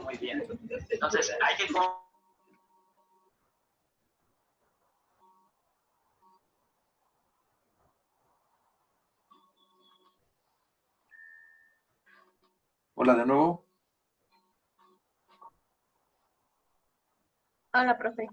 muy bien. Entonces, hay que... Hola de nuevo. Hola, profe.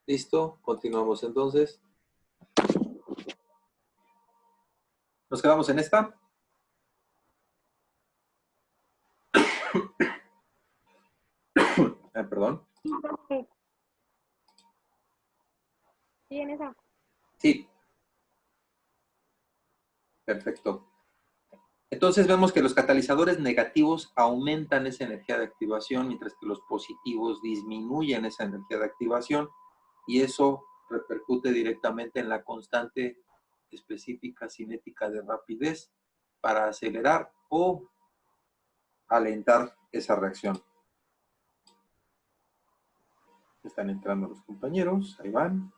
Listo, continuamos entonces. Nos quedamos en esta. Perdón. Sí, en esa. Sí. Perfecto. Entonces vemos que los catalizadores negativos aumentan esa energía de activación, mientras que los positivos disminuyen esa energía de activación, y eso repercute directamente en la constante específica cinética de rapidez para acelerar o alentar esa reacción. Están entrando los compañeros, ahí van.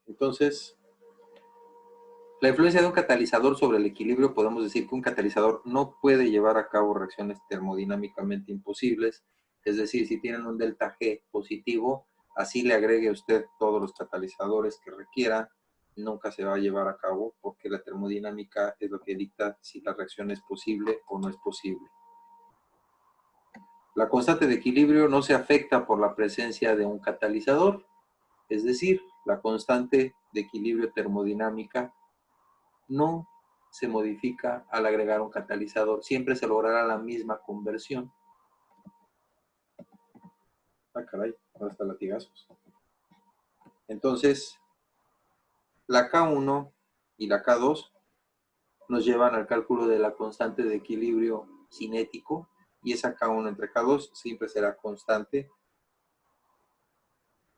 Entonces, la influencia de un catalizador sobre el equilibrio, podemos decir que un catalizador no puede llevar a cabo reacciones termodinámicamente imposibles, es decir, si tienen un delta G positivo, así le agregue usted todos los catalizadores que requiera, nunca se va a llevar a cabo porque la termodinámica es lo que dicta si la reacción es posible o no es posible. La constante de equilibrio no se afecta por la presencia de un catalizador, es decir, la constante de equilibrio termodinámica no se modifica al agregar un catalizador. Siempre se logrará la misma conversión. Ah, caray, ahora está latigazos. Entonces, la K1 y la K2 nos llevan al cálculo de la constante de equilibrio cinético, y esa K1 entre K2 siempre será constante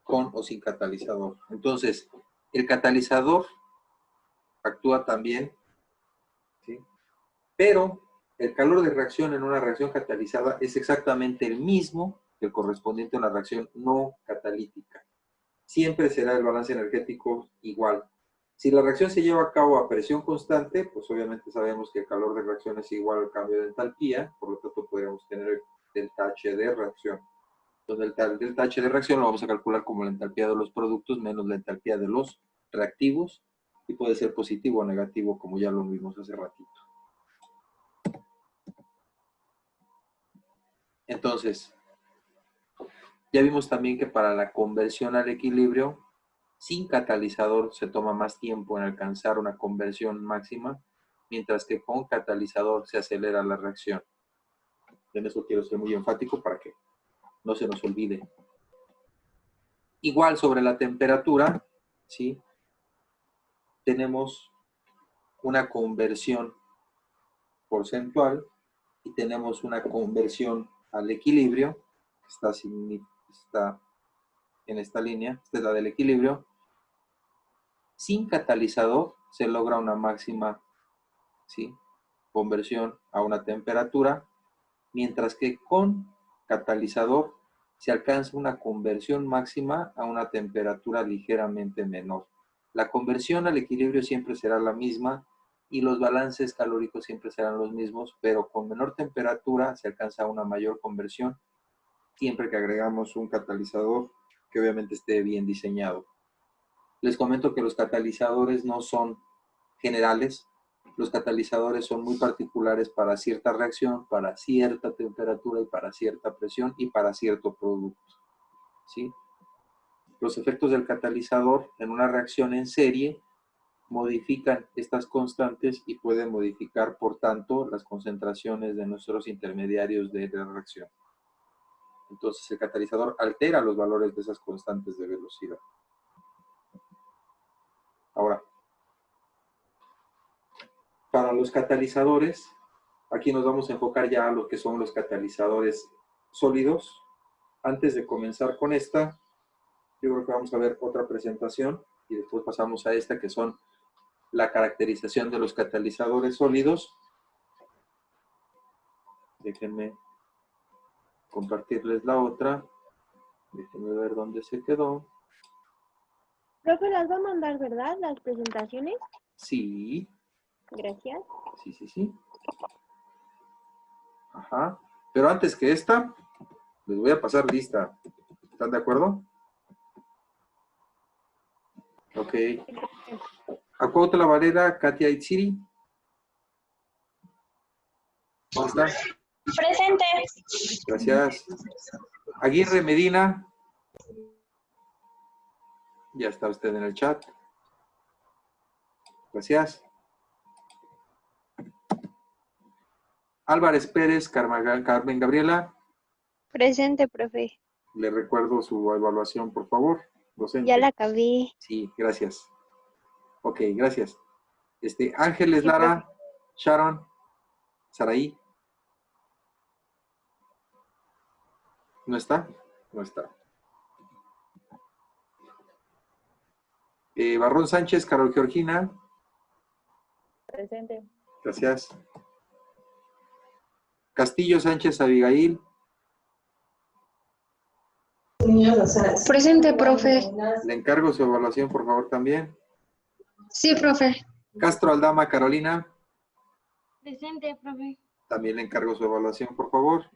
con o sin catalizador. Entonces, el catalizador actúa también, ¿sí? Pero el calor de reacción en una reacción catalizada es exactamente el mismo que el correspondiente a una reacción no catalítica. Siempre será el balance energético igual. Si la reacción se lleva a cabo a presión constante, pues obviamente sabemos que el calor de reacción es igual al cambio de entalpía, por lo tanto podríamos tener el delta H de reacción. Entonces el delta H de reacción lo vamos a calcular como la entalpía de los productos menos la entalpía de los reactivos, y puede ser positivo o negativo, como ya lo vimos hace ratito. Entonces, ya vimos también que para la conversión al equilibrio, sin catalizador se toma más tiempo en alcanzar una conversión máxima, mientras que con catalizador se acelera la reacción. En eso quiero ser muy enfático para que no se nos olvide. Igual sobre la temperatura, ¿sí? Tenemos una conversión porcentual y tenemos una conversión al equilibrio, que está en esta línea, esta es la del equilibrio. Sin catalizador se logra una máxima, ¿sí?, conversión a una temperatura, mientras que con catalizador se alcanza una conversión máxima a una temperatura ligeramente menor. La conversión al equilibrio siempre será la misma y los balances calóricos siempre serán los mismos, pero con menor temperatura se alcanza una mayor conversión siempre que agregamos un catalizador que obviamente esté bien diseñado. Les comento que los catalizadores no son generales. Los catalizadores son muy particulares para cierta reacción, para cierta temperatura y para cierta presión y para cierto producto, ¿sí? Los efectos del catalizador en una reacción en serie modifican estas constantes y pueden modificar, por tanto, las concentraciones de nuestros intermediarios de la reacción. Entonces, el catalizador altera los valores de esas constantes de velocidad. Ahora, para los catalizadores, aquí nos vamos a enfocar ya a lo que son los catalizadores sólidos. Antes de comenzar con esta, yo creo que vamos a ver otra presentación y después pasamos a esta, que son la caracterización de los catalizadores sólidos. Déjenme compartirles la otra. Déjenme ver dónde se quedó. Profe, las va a mandar, ¿verdad? Las presentaciones. Sí, Gracias. sí. Ajá. Pero antes que esta, les voy a pasar lista. ¿Están de acuerdo? Ok. Acuautla Varela, Katia Itziri. ¿Cómo está? Presente. Gracias. Aguirre Medina. Ya está usted en el chat. Gracias. Álvarez Pérez, Carmen Gabriela. Presente, profe. Le recuerdo su evaluación, por favor. Docente. Ya la acabé. Sí, gracias. Ok, gracias. Ángeles Sí, Lara, profe. Sharon, Saraí. ¿No está? No está. Barrón Sánchez, Carol Georgina. Presente. Gracias. Castillo Sánchez Abigail. Presente, profe. Le encargo su evaluación, por favor, también. Sí, profe. Castro Aldama Carolina. Presente, profe. También le encargo su evaluación, por favor.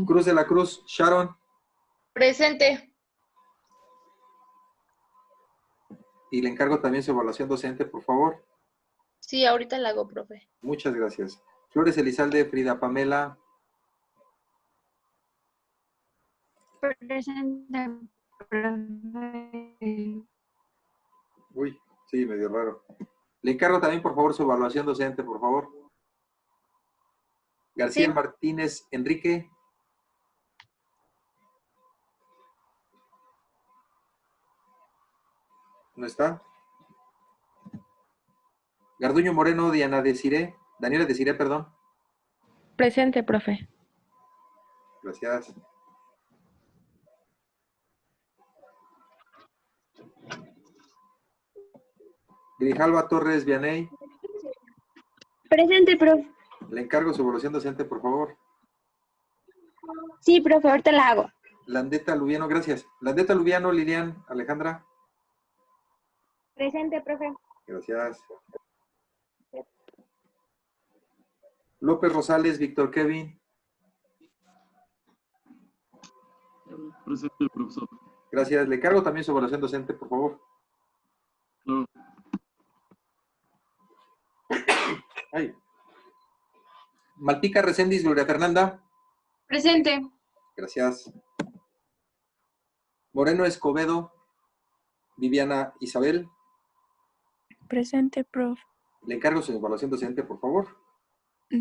Cruz de la Cruz, Sharon. Presente. Y le encargo también su evaluación docente, por favor. Sí, ahorita la hago, profe. Muchas gracias. Flores Elizalde, Frida Pamela. Presente, profe. Uy, sí, medio raro. Le encargo también, por favor, su evaluación docente, por favor. García Sí. Martínez Enrique. ¿No está? Garduño Moreno, Daniela Desiré, perdón. Presente, profe. Gracias. Grijalva Torres Vianey. Presente, profe. Le encargo su evaluación docente, por favor. Sí, profe, ahorita la hago. Landeta Lubiano, gracias. Landeta Lubiano, Lilian Alejandra. Presente, profe. Gracias. López Rosales, Víctor Kevin. Presente, profesor. Gracias. Le encargo también su evaluación docente, por favor. Claro. Ay. Malpica Recendis, Gloria Fernanda. Presente. Gracias. Moreno Escobedo, Viviana Isabel. Presente, prof. Le encargo su evaluación docente, por favor.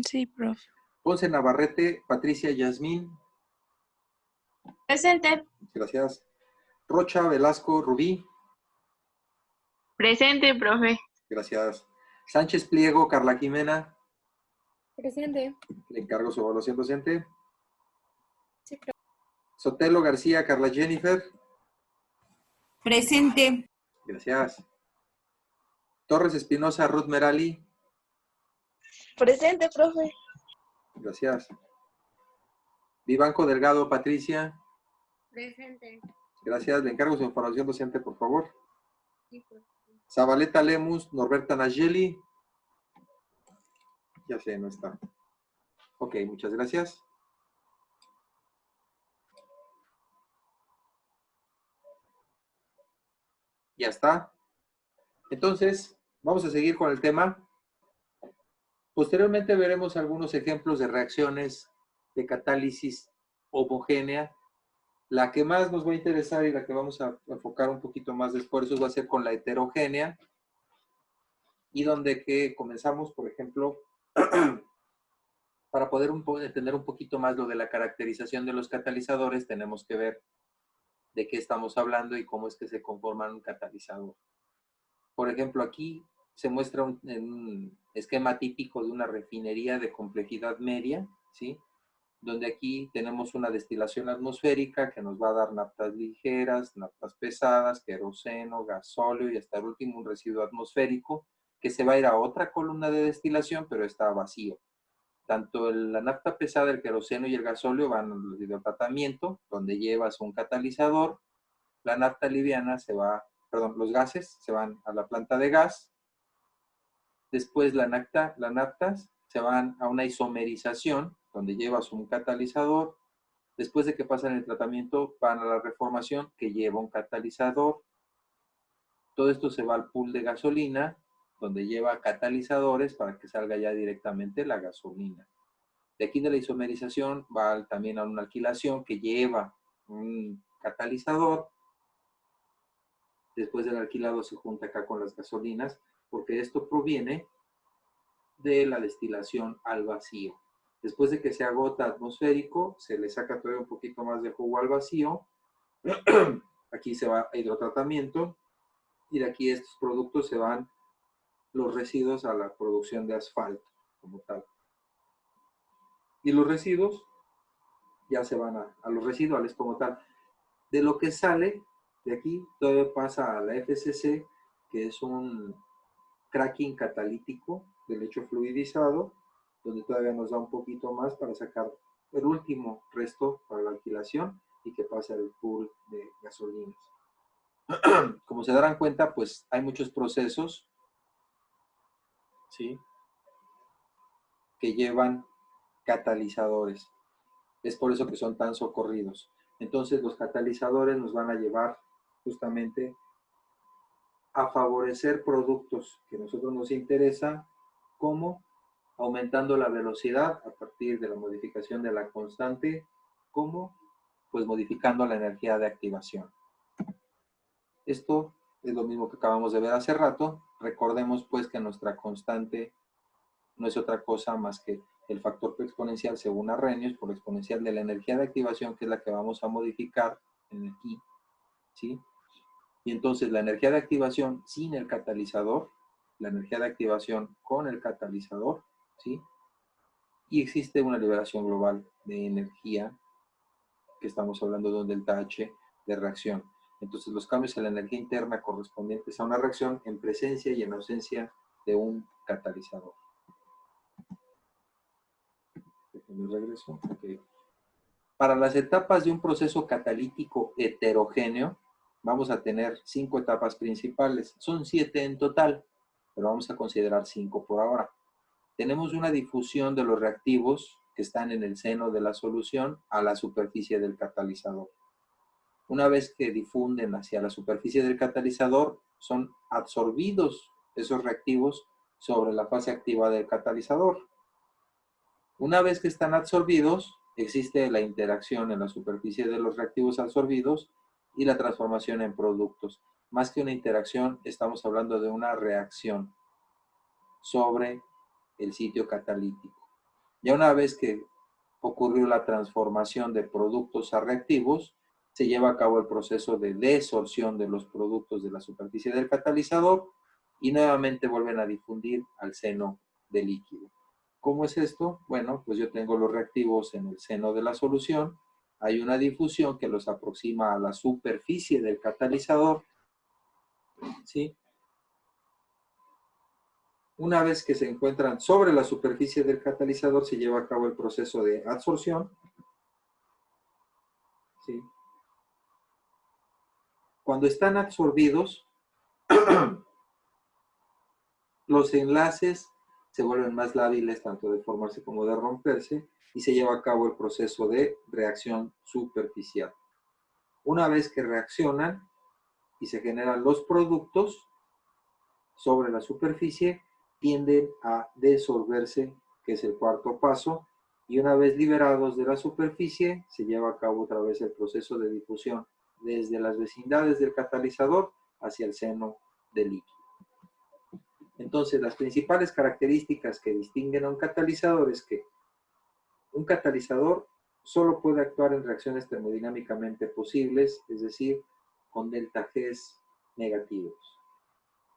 Sí, prof. Ponce Navarrete, Patricia Yasmín. Presente. Gracias. Rocha Velasco, Rubí. Presente, profe. Gracias. Sánchez Pliego, Carla Jimena. Presente. Le encargo su evaluación docente. Sí, profe. Sotelo García, Carla Jennifer. Presente. Gracias. Torres Espinosa, Ruth Merali. Presente, profe. Gracias. Vivanco Delgado, Patricia. Presente. Gracias. Le encargo su información docente, por favor. Sí, profe. Zabaleta Lemus, Norberta Nayeli. Ya sé, no está. Ok, muchas gracias. Ya está. Entonces, vamos a seguir con el tema. Posteriormente veremos algunos ejemplos de reacciones de catálisis homogénea. La que más nos va a interesar y la que vamos a enfocar un poquito más de esfuerzos va a ser con la heterogénea, y donde que comenzamos, por ejemplo, para poder entender un poquito más lo de la caracterización de los catalizadores, tenemos que ver de qué estamos hablando y cómo es que se conforman un catalizador. Por ejemplo, aquí se muestra un esquema típico de una refinería de complejidad media, ¿sí? Donde aquí tenemos una destilación atmosférica que nos va a dar naftas ligeras, naftas pesadas, queroseno, gasóleo y hasta el último un residuo atmosférico que se va a ir a otra columna de destilación, pero está vacío. Tanto la nafta pesada, el queroseno y el gasóleo van al hidrotratamiento, donde llevas un catalizador. La nafta liviana los gases se van a la planta de gas. Después las naftas se van a una isomerización, donde llevas un catalizador. Después de que pasan el tratamiento, van a la reformación, que lleva un catalizador. Todo esto se va al pool de gasolina, donde lleva catalizadores para que salga ya directamente la gasolina. De aquí de la isomerización va también a una alquilación que lleva un catalizador. Después del alquilado se junta acá con las gasolinas, porque esto proviene de la destilación al vacío. Después de que se agota atmosférico, se le saca todavía un poquito más de jugo al vacío. Aquí se va a hidrotratamiento, y de aquí estos productos se van los residuos a la producción de asfalto como tal. Y los residuos ya se van a los residuales como tal. De lo que sale de aquí, todavía pasa a la FCC, que es un cracking catalítico del hecho fluidizado, donde todavía nos da un poquito más para sacar el último resto para la alquilación y que pase al pool de gasolinas. Como se darán cuenta, pues hay muchos procesos, ¿sí?, que llevan catalizadores. Es por eso que son tan socorridos. Entonces los catalizadores nos van a llevar justamente a favorecer productos que a nosotros nos interesa, como aumentando la velocidad a partir de la modificación de la constante, como pues modificando la energía de activación. Esto es lo mismo que acabamos de ver hace rato. Recordemos pues que nuestra constante no es otra cosa más que el factor exponencial según Arrhenius por exponencial de la energía de activación, que es la que vamos a modificar en aquí, ¿sí? Y entonces la energía de activación sin el catalizador, la energía de activación con el catalizador, ¿sí? Y existe una liberación global de energía, que estamos hablando de un delta H de reacción. Entonces los cambios en la energía interna correspondientes a una reacción en presencia y en ausencia de un catalizador. Déjenme regreso. Okay. Para las etapas de un proceso catalítico heterogéneo, vamos a tener 5 etapas principales. Son 7 en total, pero vamos a considerar 5 por ahora. Tenemos una difusión de los reactivos que están en el seno de la solución a la superficie del catalizador. Una vez que difunden hacia la superficie del catalizador, son absorbidos esos reactivos sobre la fase activa del catalizador. Una vez que están absorbidos, existe la interacción en la superficie de los reactivos absorbidos y la transformación en productos. Más que una interacción, estamos hablando de una reacción sobre el sitio catalítico. Ya una vez que ocurrió la transformación de productos a reactivos, se lleva a cabo el proceso de desorción de los productos de la superficie del catalizador y nuevamente vuelven a difundir al seno del líquido. ¿Cómo es esto? Bueno, pues yo tengo los reactivos en el seno de la solución, hay una difusión que los aproxima a la superficie del catalizador, ¿sí? Una vez que se encuentran sobre la superficie del catalizador, se lleva a cabo el proceso de adsorción, ¿sí? Cuando están absorbidos, los enlaces se vuelven más lábiles tanto de formarse como de romperse y se lleva a cabo el proceso de reacción superficial. Una vez que reaccionan y se generan los productos sobre la superficie, tienden a desolverse, que es el cuarto paso, y una vez liberados de la superficie, se lleva a cabo otra vez el proceso de difusión desde las vecindades del catalizador hacia el seno del líquido. Entonces, las principales características que distinguen a un catalizador es que un catalizador solo puede actuar en reacciones termodinámicamente posibles, es decir, con delta Gs negativos.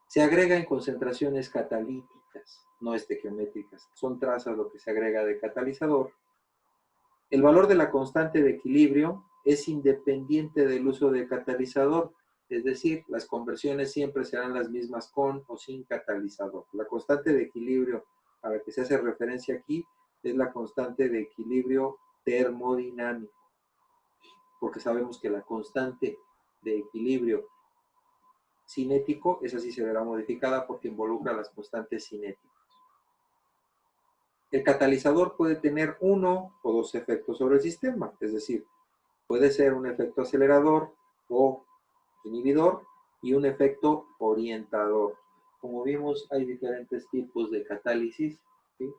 Se agrega en concentraciones catalíticas, no estequiométricas. Son trazas lo que se agrega de catalizador. El valor de la constante de equilibrio es independiente del uso del catalizador, es decir, las conversiones siempre serán las mismas con o sin catalizador. La constante de equilibrio a la que se hace referencia aquí es la constante de equilibrio termodinámico, porque sabemos que la constante de equilibrio cinético, esa sí se verá modificada porque involucra las constantes cinéticas. El catalizador puede tener uno o dos efectos sobre el sistema, es decir, puede ser un efecto acelerador o inhibidor y un efecto orientador. Como vimos, hay diferentes tipos de catálisis, ¿sí?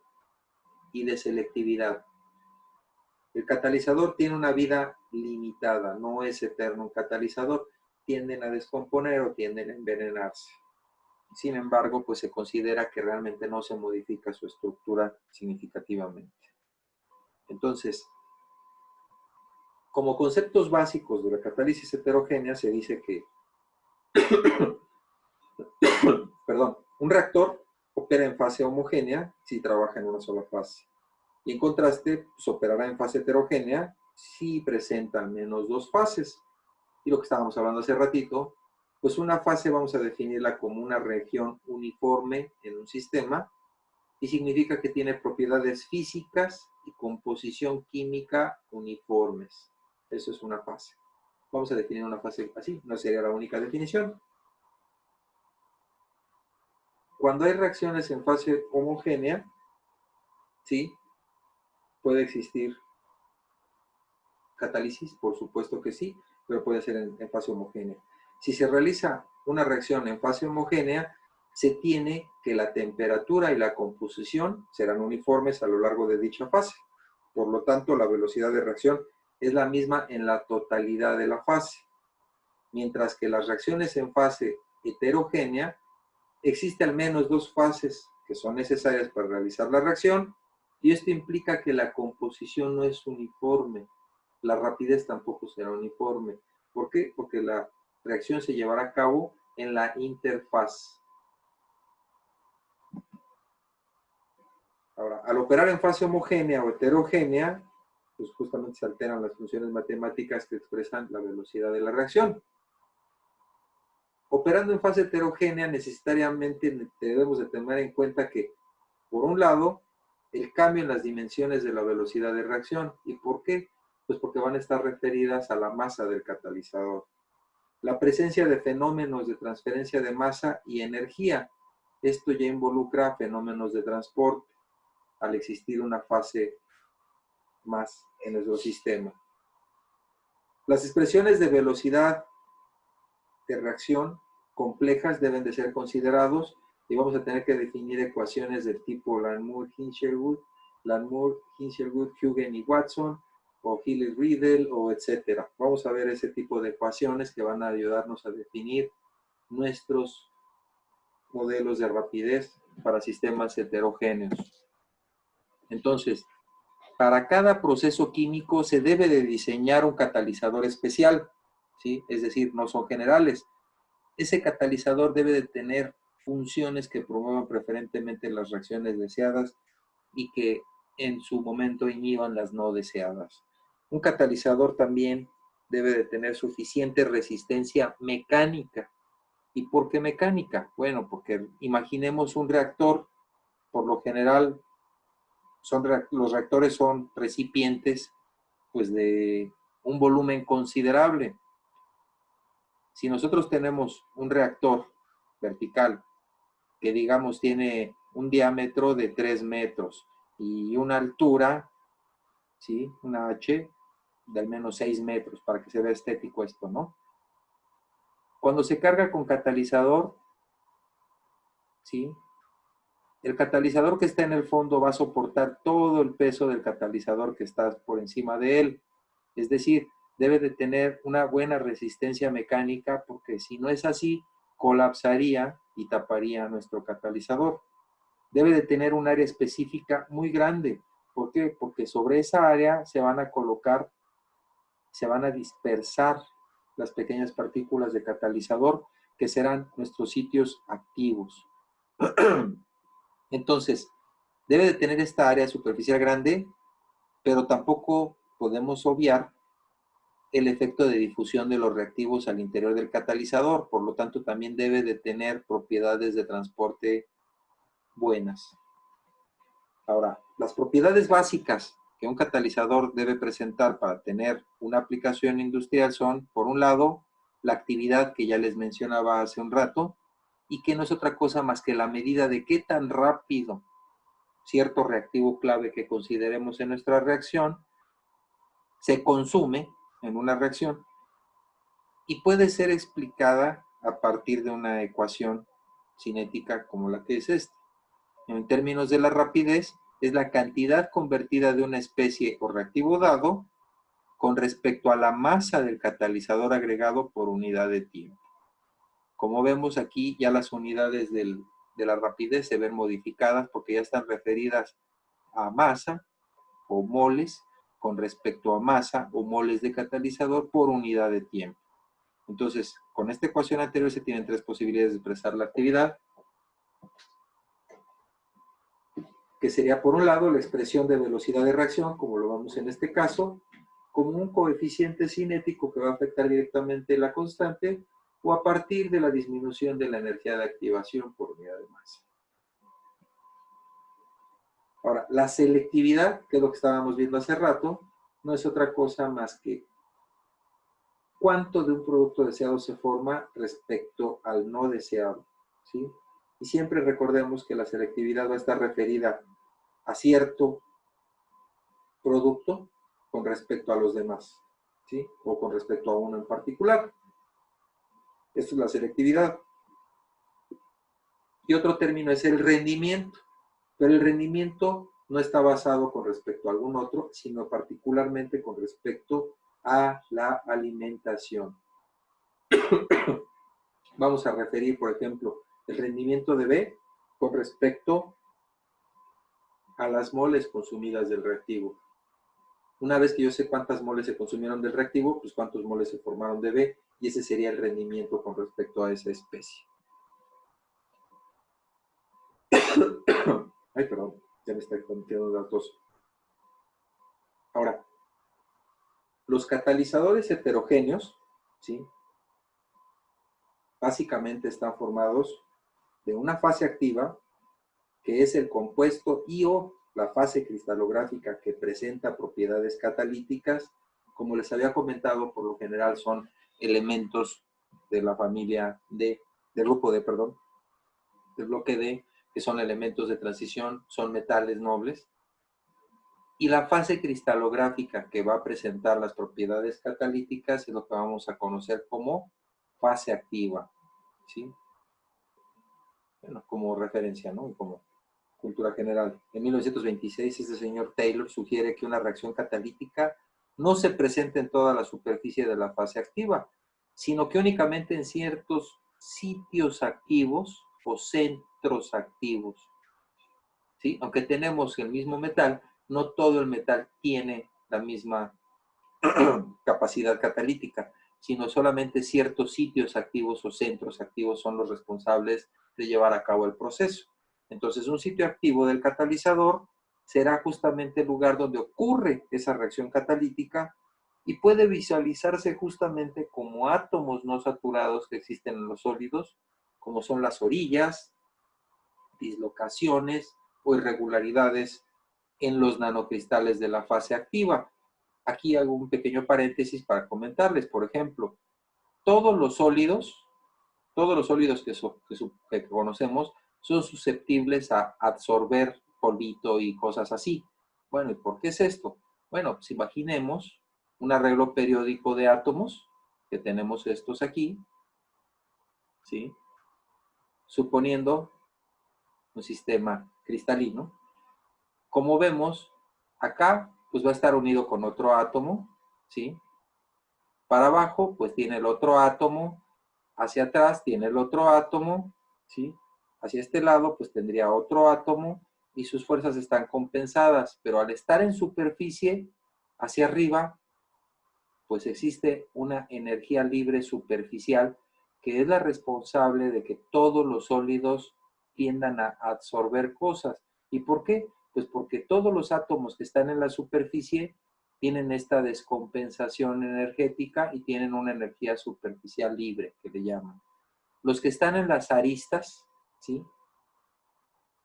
Y de selectividad. El catalizador tiene una vida limitada, no es eterno. Un catalizador tienden a descomponer o tienden a envenenarse. Sin embargo, pues se considera que realmente no se modifica su estructura significativamente. Entonces, como conceptos básicos de la catálisis heterogénea, se dice que un reactor opera en fase homogénea si trabaja en una sola fase. Y en contraste, pues, operará en fase heterogénea si presenta al menos dos fases. Y lo que estábamos hablando hace ratito, pues una fase vamos a definirla como una región uniforme en un sistema y significa que tiene propiedades físicas y composición química uniformes. Eso es una fase. Vamos a definir una fase así, no sería la única definición. Cuando hay reacciones en fase homogénea, ¿sí? ¿Puede existir catálisis? Por supuesto que sí, pero puede ser en fase homogénea. Si se realiza una reacción en fase homogénea, se tiene que la temperatura y la composición serán uniformes a lo largo de dicha fase. Por lo tanto, la velocidad de reacción es la misma en la totalidad de la fase. Mientras que las reacciones en fase heterogénea, existe al menos dos fases que son necesarias para realizar la reacción, y esto implica que la composición no es uniforme. La rapidez tampoco será uniforme. ¿Por qué? Porque la reacción se llevará a cabo en la interfaz. Ahora, al operar en fase homogénea o heterogénea, pues justamente se alteran las funciones matemáticas que expresan la velocidad de la reacción. Operando en fase heterogénea, necesariamente debemos de tener en cuenta que, por un lado, el cambio en las dimensiones de la velocidad de reacción. ¿Y por qué? Pues porque van a estar referidas a la masa del catalizador. La presencia de fenómenos de transferencia de masa y energía. Esto ya involucra fenómenos de transporte, al existir una fase más en nuestro sistema. Las expresiones de velocidad de reacción complejas deben de ser considerados y vamos a tener que definir ecuaciones del tipo Langmuir-Hinshelwood, Hugen y Watson, o Healy-Riedel, o etcétera. Vamos a ver ese tipo de ecuaciones que van a ayudarnos a definir nuestros modelos de rapidez para sistemas heterogéneos. Entonces, para cada proceso químico se debe de diseñar un catalizador especial. ¿sí? Es decir, no son generales. Ese catalizador debe de tener funciones que promuevan preferentemente las reacciones deseadas y que en su momento inhiban las no deseadas. Un catalizador también debe de tener suficiente resistencia mecánica. ¿Y por qué mecánica? Bueno, porque imaginemos un reactor, por lo general los reactores son recipientes pues de un volumen considerable. Si nosotros tenemos un reactor vertical que digamos tiene un diámetro de 3 metros y una altura, ¿sí? Una H de al menos 6 metros para que se vea estético esto, ¿no? Cuando se carga con catalizador, ¿sí? El catalizador que está en el fondo va a soportar todo el peso del catalizador que está por encima de él. Es decir, debe de tener una buena resistencia mecánica porque si no es así, colapsaría y taparía nuestro catalizador. Debe de tener un área específica muy grande. ¿Por qué? Porque sobre esa área se van a colocar, se van a dispersar las pequeñas partículas de catalizador que serán nuestros sitios activos. Entonces, debe de tener esta área superficial grande, pero tampoco podemos obviar el efecto de difusión de los reactivos al interior del catalizador. Por lo tanto, también debe de tener propiedades de transporte buenas. Ahora, las propiedades básicas que un catalizador debe presentar para tener una aplicación industrial son, por un lado, la actividad que ya les mencionaba hace un rato, y que no es otra cosa más que la medida de qué tan rápido cierto reactivo clave que consideremos en nuestra reacción se consume en una reacción y puede ser explicada a partir de una ecuación cinética como la que es esta. En términos de la rapidez, es la cantidad convertida de una especie o reactivo dado con respecto a la masa del catalizador agregado por unidad de tiempo. Como vemos aquí, ya las unidades de la rapidez se ven modificadas porque ya están referidas a masa o moles con respecto a masa o moles de catalizador por unidad de tiempo. Entonces, con esta ecuación anterior se tienen tres posibilidades de expresar la actividad, que sería por un lado la expresión de velocidad de reacción, como lo vemos en este caso, como un coeficiente cinético que va a afectar directamente la constante, o a partir de la disminución de la energía de activación por unidad de masa. Ahora, la selectividad, que es lo que estábamos viendo hace rato, no es otra cosa más que cuánto de un producto deseado se forma respecto al no deseado, ¿sí? Y siempre recordemos que la selectividad va a estar referida a cierto producto con respecto a los demás, ¿sí? O con respecto a uno en particular. Esto es la selectividad. Y otro término es el rendimiento. Pero el rendimiento no está basado con respecto a algún otro, sino particularmente con respecto a la alimentación. Vamos a referir, por ejemplo, el rendimiento de B con respecto a las moles consumidas del reactivo. Una vez que yo sé cuántas moles se consumieron del reactivo, pues cuántos moles se formaron de B, y ese sería el rendimiento con respecto a esa especie. Ay, perdón, ya me está cometiendo datos. Ahora, los catalizadores heterogéneos, ¿sí? Básicamente están formados de una fase activa, que es el compuesto y o la fase cristalográfica que presenta propiedades catalíticas. Como les había comentado, por lo general son elementos de la familia D, del grupo D, perdón, del bloque D, que son elementos de transición, son metales nobles. Y la fase cristalográfica que va a presentar las propiedades catalíticas es lo que vamos a conocer como fase activa, ¿sí? Bueno, como referencia, ¿no? Como cultura general. En 1926, este señor Taylor sugiere que una reacción catalítica no se presenta en toda la superficie de la fase activa, sino que únicamente en ciertos sitios activos o centros activos, ¿sí? Aunque tenemos el mismo metal, no todo el metal tiene la misma capacidad catalítica. sino solamente ciertos sitios activos o centros activos son los responsables de llevar a cabo el proceso. Entonces, un sitio activo del catalizador será justamente el lugar donde ocurre esa reacción catalítica y puede visualizarse justamente como átomos no saturados que existen en los sólidos, como son las orillas, dislocaciones o irregularidades en los nanocristales de la fase activa. Aquí hago un pequeño paréntesis para comentarles, por ejemplo, todos los sólidos que conocemos son susceptibles a absorber polvito y cosas así. Bueno, ¿y por qué es esto? Bueno, pues imaginemos un arreglo periódico de átomos, que tenemos estos aquí, ¿sí? Suponiendo un sistema cristalino. Como vemos, acá pues va a estar unido con otro átomo, ¿sí? Para abajo pues tiene el otro átomo, hacia atrás tiene el otro átomo, ¿sí? Hacia este lado pues tendría otro átomo y sus fuerzas están compensadas, pero al estar en superficie, hacia arriba, pues existe una energía libre superficial que es la responsable de que todos los sólidos tiendan a absorber cosas. ¿Y por qué? Pues porque todos los átomos que están en la superficie tienen esta descompensación energética y tienen una energía superficial libre, que le llaman. Los que están en las aristas, ¿sí?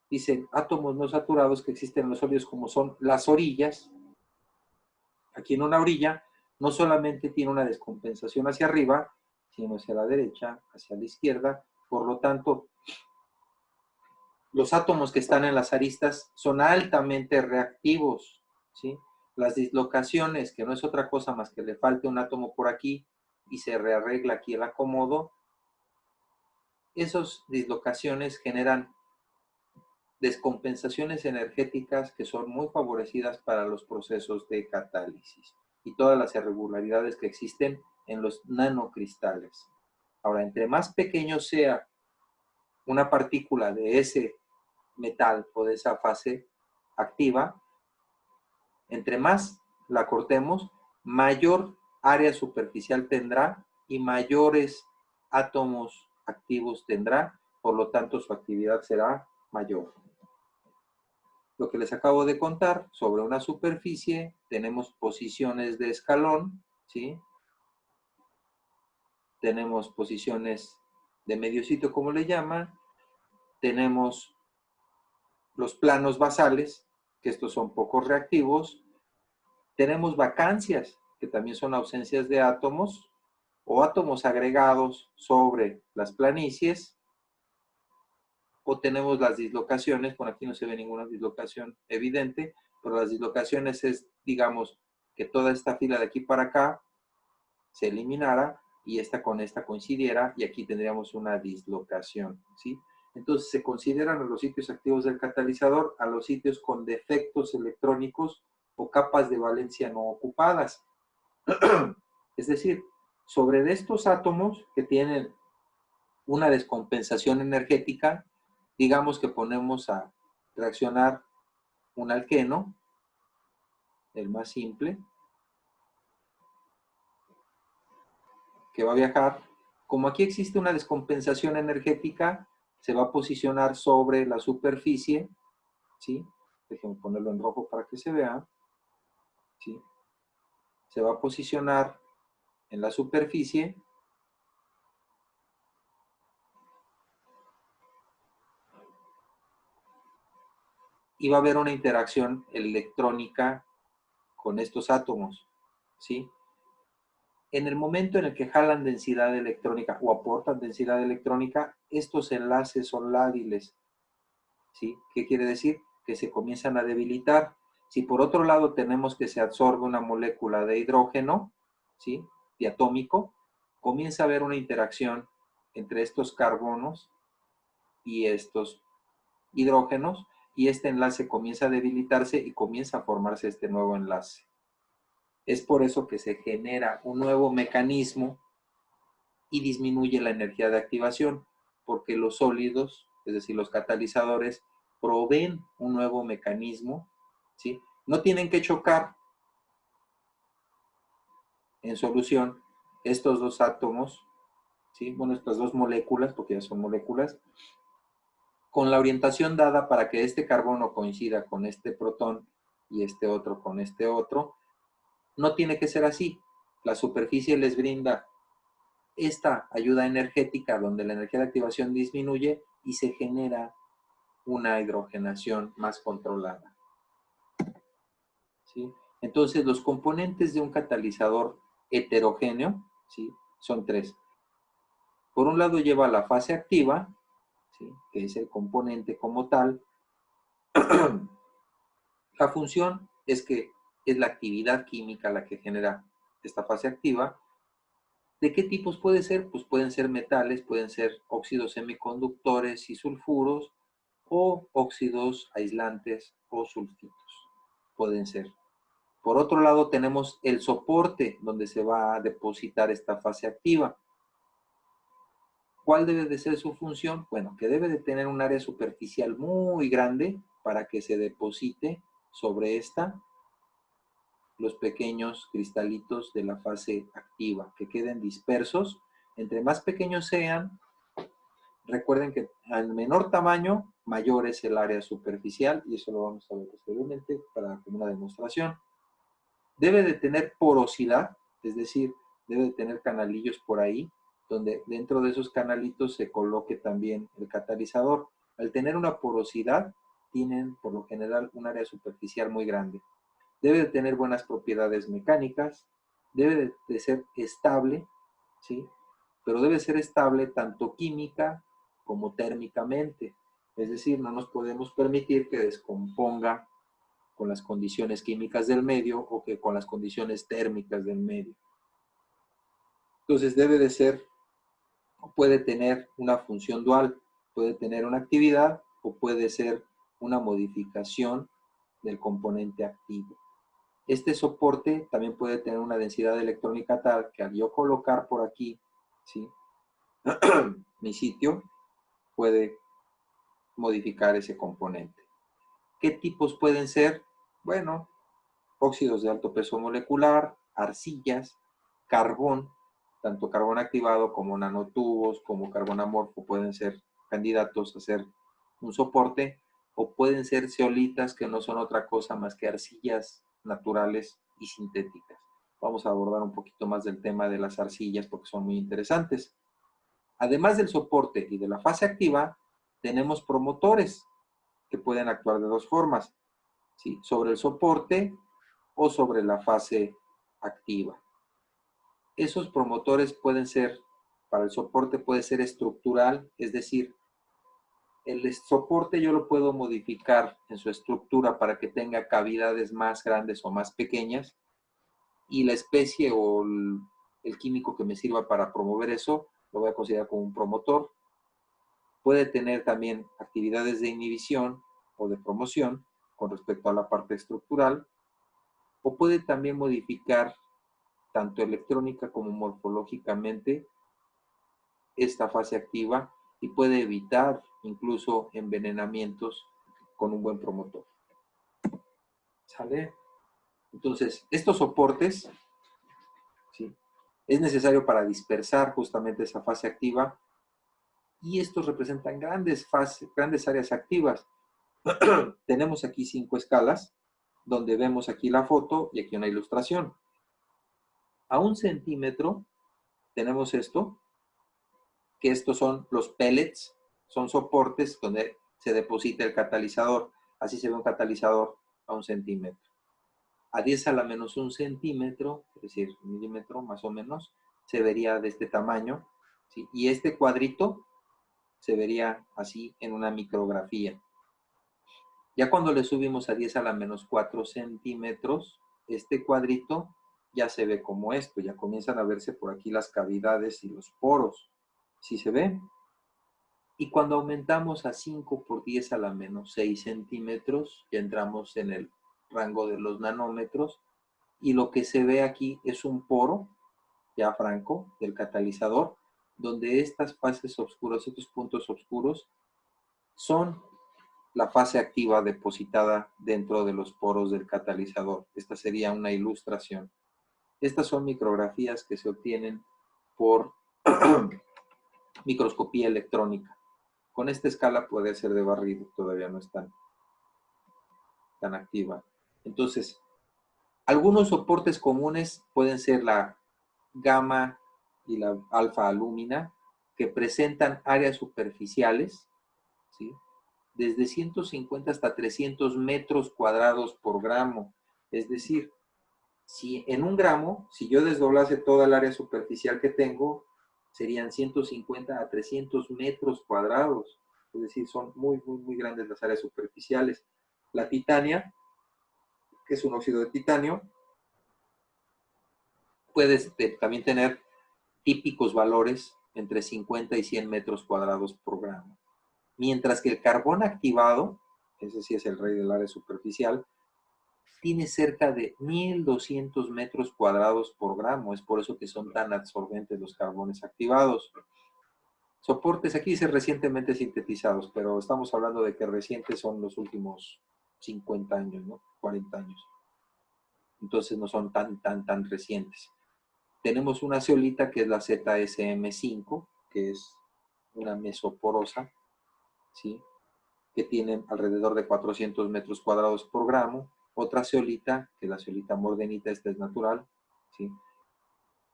Dicen átomos no saturados que existen en los sólidos como son las orillas. Aquí en una orilla no solamente tiene una descompensación hacia arriba, sino hacia la derecha, hacia la izquierda. Por lo tanto, los átomos que están en las aristas son altamente reactivos, ¿sí? Las dislocaciones, que no es otra cosa más que le falte un átomo por aquí y se rearregla aquí el acomodo, esas dislocaciones generan descompensaciones energéticas que son muy favorecidas para los procesos de catálisis y todas las irregularidades que existen en los nanocristales. Ahora, entre más pequeño sea una partícula de ese metal o de esa fase activa, entre más la cortemos, mayor área superficial tendrá y mayores átomos activos tendrá, por lo tanto su actividad será mayor. Lo que les acabo de contar sobre una superficie, tenemos posiciones de escalón, ¿sí? Tenemos posiciones de medio sitio, como le llaman, tenemos los planos basales, que estos son pocos reactivos, tenemos vacancias, que también son ausencias de átomos, o átomos agregados sobre las planicies, o tenemos las dislocaciones, por aquí no se ve ninguna dislocación evidente, pero las dislocaciones es, digamos, que toda esta fila de aquí para acá se eliminara y esta con esta coincidiera y aquí tendríamos una dislocación, ¿sí? Entonces se consideran a los sitios activos del catalizador a los sitios con defectos electrónicos o capas de valencia no ocupadas. Es decir, sobre estos átomos que tienen una descompensación energética, digamos que ponemos a reaccionar un alqueno, el más simple, que va a viajar. Como aquí existe una descompensación energética, se va a posicionar sobre la superficie, ¿sí? Déjenme ponerlo en rojo para que se vea, ¿sí? Se va a posicionar en la superficie y va a haber una interacción electrónica con estos átomos, ¿sí? En el momento en el que jalan densidad electrónica o aportan densidad electrónica, estos enlaces son lábiles, ¿sí? ¿Qué quiere decir? Que se comienzan a debilitar. Si por otro lado tenemos que se absorbe una molécula de hidrógeno, ¿sí? Diatómico, comienza a haber una interacción entre estos carbonos y estos hidrógenos, y este enlace comienza a debilitarse y comienza a formarse este nuevo enlace. Es por eso que se genera un nuevo mecanismo y disminuye la energía de activación, porque los sólidos, es decir, los catalizadores, proveen un nuevo mecanismo, ¿sí? No tienen que chocar en solución estos dos átomos, ¿sí? Bueno, estas dos moléculas, porque ya son moléculas, con la orientación dada para que este carbono coincida con este protón y este otro con este otro, no tiene que ser así. La superficie les brinda esta ayuda energética donde la energía de activación disminuye y se genera una hidrogenación más controlada. ¿Sí? Entonces, los componentes de un catalizador heterogéneo, ¿sí? Son tres. Por un lado lleva la fase activa, ¿sí? Que es el componente como tal. La función es que es la actividad química la que genera esta fase activa. ¿De qué tipos puede ser? Pues pueden ser metales, pueden ser óxidos semiconductores y sulfuros, o óxidos aislantes o sulfitos. Pueden ser. Por otro lado, tenemos el soporte donde se va a depositar esta fase activa. ¿Cuál debe de ser su función? Bueno, que debe de tener un área superficial muy grande para que se deposite sobre esta los pequeños cristalitos de la fase activa, que queden dispersos. Entre más pequeños sean, recuerden que al menor tamaño, mayor es el área superficial, y eso lo vamos a ver posteriormente para una demostración. Debe de tener porosidad, es decir, debe de tener canalillos por ahí, donde dentro de esos canalitos se coloque también el catalizador. Al tener una porosidad, tienen por lo general un área superficial muy grande. Debe de tener buenas propiedades mecánicas, debe de ser estable, ¿sí? Pero debe ser estable tanto química como térmicamente. Es decir, no nos podemos permitir que descomponga con las condiciones químicas del medio o que con las condiciones térmicas del medio. Entonces debe de ser, puede tener una función dual, puede tener una actividad o puede ser una modificación del componente activo. Este soporte también puede tener una densidad electrónica tal que al yo colocar por aquí, ¿sí? mi sitio, puede modificar ese componente. ¿Qué tipos pueden ser? Bueno, óxidos de alto peso molecular, arcillas, carbón, tanto carbón activado como nanotubos, como carbón amorfo pueden ser candidatos a ser un soporte, o pueden ser zeolitas que no son otra cosa más que arcillas naturales y sintéticas. Vamos a abordar un poquito más del tema de las arcillas porque son muy interesantes. Además del soporte y de la fase activa, tenemos promotores que pueden actuar de dos formas, ¿sí? Sobre el soporte o sobre la fase activa. Esos promotores pueden ser, para el soporte puede ser estructural, es decir, el soporte yo lo puedo modificar en su estructura para que tenga cavidades más grandes o más pequeñas, y la especie o el químico que me sirva para promover eso, lo voy a considerar como un promotor. Puede tener también actividades de inhibición o de promoción con respecto a la parte estructural, o puede también modificar tanto electrónica como morfológicamente esta fase activa y puede evitar incluso envenenamientos con un buen promotor. ¿Sale? Entonces, estos soportes, ¿sí? Es necesario para dispersar justamente esa fase activa, y estos representan grandes áreas activas. Tenemos aquí 5 escalas, donde vemos aquí la foto y aquí una ilustración. A 1 centímetro tenemos esto, que estos son los pellets, son soportes donde se deposita el catalizador. Así se ve un catalizador a 1 centímetro. A 10 a la menos 1 centímetro, es decir, un milímetro más o menos, se vería de este tamaño, ¿sí? Y este cuadrito se vería así en una micrografía. Ya cuando le subimos a 10 a la menos 4 centímetros, este cuadrito ya se ve como esto, ya comienzan a verse por aquí las cavidades y los poros. ¿Sí se ve? Y cuando aumentamos a 5 por 10 a la menos 6 centímetros, ya entramos en el rango de los nanómetros, y lo que se ve aquí es un poro, ya franco, del catalizador, donde estas fases oscuras, estos puntos oscuros, son la fase activa depositada dentro de los poros del catalizador. Esta sería una ilustración. Estas son micrografías que se obtienen por microscopía electrónica. Con esta escala puede ser de barrido, todavía no es tan activa. Entonces, algunos soportes comunes pueden ser la gamma y la alfa alúmina, que presentan áreas superficiales, ¿sí?, desde 150 hasta 300 metros cuadrados por gramo. Es decir, si en un gramo, si yo desdoblase toda el área superficial que tengo, serían 150 a 300 metros cuadrados. Es decir, son muy, muy, muy grandes las áreas superficiales. La titania, que es un óxido de titanio, puede también tener típicos valores entre 50 y 100 metros cuadrados por gramo. Mientras que el carbón activado, ese sí es el rey del área superficial, tiene cerca de 1200 metros cuadrados por gramo. Es por eso que son tan absorbentes los carbones activados. Soportes, aquí dice recientemente sintetizados, pero estamos hablando de que recientes son los últimos 50 años, ¿no? 40 años. Entonces no son tan recientes. Tenemos una zeolita que es la ZSM5, que es una mesoporosa, ¿sí?, que tiene alrededor de 400 metros cuadrados por gramo. Otra zeolita, que es la zeolita mordenita, esta es natural, ¿sí?,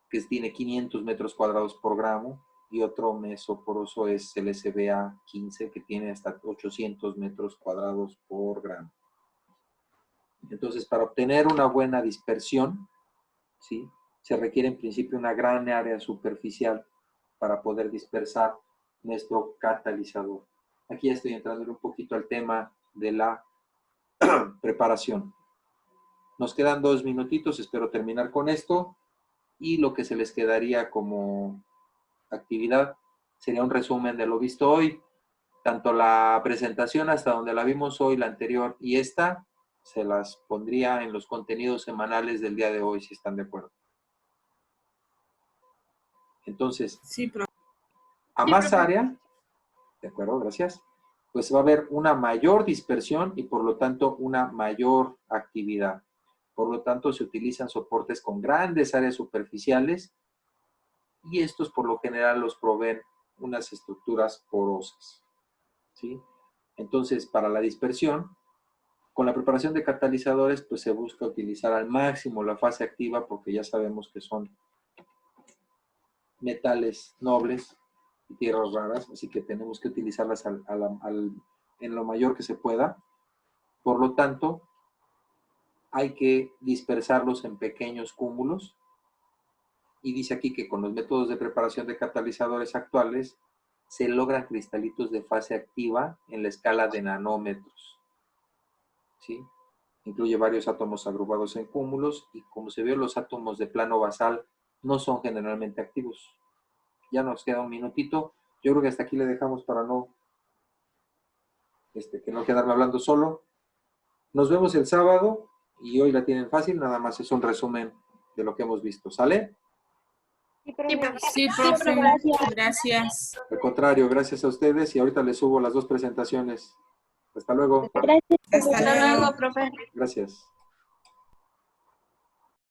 que tiene 500 metros cuadrados por gramo. Y otro mesoporoso es el SBA15, que tiene hasta 800 metros cuadrados por gramo. Entonces, para obtener una buena dispersión, ¿sí?, se requiere en principio una gran área superficial para poder dispersar nuestro catalizador. Aquí ya estoy entrando un poquito al tema de la preparación. Nos quedan 2 minutitos, espero terminar con esto. Y lo que se les quedaría como actividad sería un resumen de lo visto hoy. Tanto la presentación hasta donde la vimos hoy, la anterior y esta, se las pondría en los contenidos semanales del día de hoy, si están de acuerdo. Entonces, Sí, profe. a más área, de acuerdo, gracias, pues va a haber una mayor dispersión y por lo tanto una mayor actividad. Por lo tanto, se utilizan soportes con grandes áreas superficiales y estos por lo general los proveen unas estructuras porosas, ¿sí? Entonces, para la dispersión, con la preparación de catalizadores, pues se busca utilizar al máximo la fase activa porque ya sabemos que son metales nobles y tierras raras, así que tenemos que utilizarlas en lo mayor que se pueda. Por lo tanto, hay que dispersarlos en pequeños cúmulos. Y dice aquí que con los métodos de preparación de catalizadores actuales se logran cristalitos de fase activa en la escala de nanómetros, ¿sí? Incluye varios átomos agrupados en cúmulos y como se vio, los átomos de plano basal no son generalmente activos. Ya nos queda un minutito. Yo creo que hasta aquí le dejamos para no que no quedarme hablando solo. Nos vemos el sábado y hoy la tienen fácil, nada más es un resumen de lo que hemos visto. ¿Sale? Sí, profe. Sí, profe. Gracias. Al contrario, gracias a ustedes y ahorita les subo las 2 presentaciones. Hasta luego. Gracias. Hasta Hasta luego. luego, profe. Gracias.